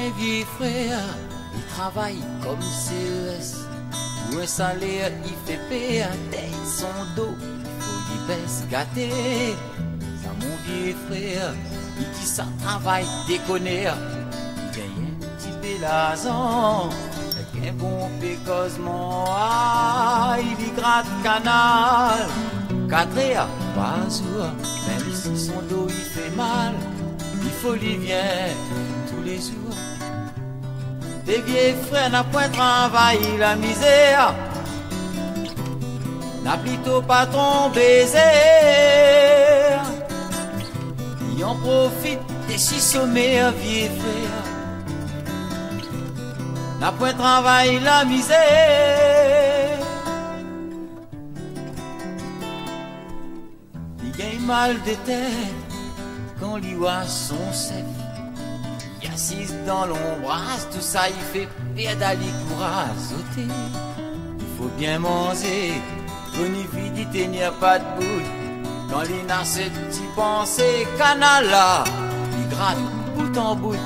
un vieux frère, il travaille comme CES. Pour un salaire, il fait payer son dos. Il faut lui baisse gâter. Ça, mon vieux frère, il dit ça travaille déconner. Il gagne un petit bélazan, avec un bon pécosement. Ah, il y gratte canal. 4 heures par jour, même si son dos il fait mal, il faut lui vient tous les jours. Des vieux frères n'a point travaillé la misère, n'a plutôt patron baiser. Il en profite des 6 sommaires vieux frères, n'a point travaillé la misère. Il gagne mal de tête quand lui voit son chef. Il assise dans l'ombrage, tout ça il fait pédaler courage sauter. Il faut bien manger, bonifidité n'y a pas de bout. Quand il n'a ce petit pensée, canal là, il gratte bout en bout.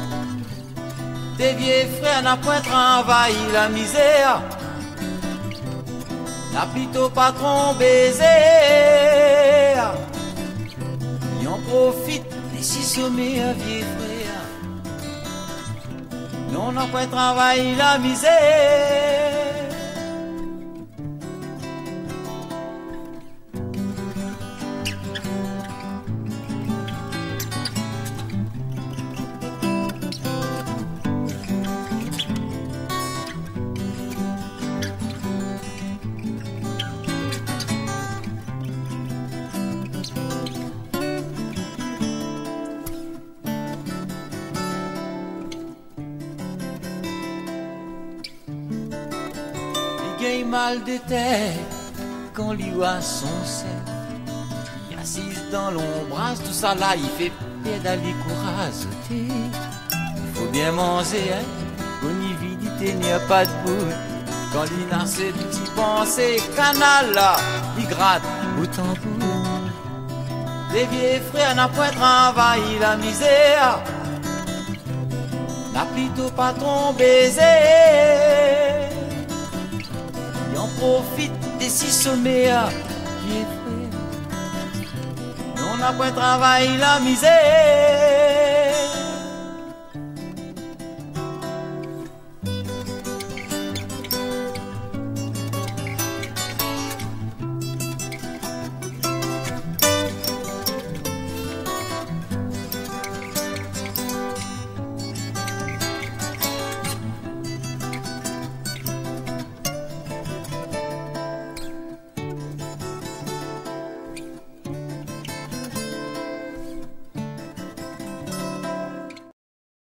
Tes vieux frères n'a point travaillé la misère, n'a plutôt patron baiser. Il en profite des 6 sommaires vieux frères. Non, n'a point travaillé la misère. Il mal de tête quand lui voit son chef. Il assise dans l'ombrage, tout ça là, il fait pédaler courage. Il faut bien manger, hein. Bonifidité n'y a pas de bout. Quand il n'a ce petit pensée, canal là, il gratte bout en bout. Les vieux frères n'a point travaillé la misère, n'a plutôt patron baiser. On profite des 6 sommaires, vieux frère. On n'a pas travaillé la misère.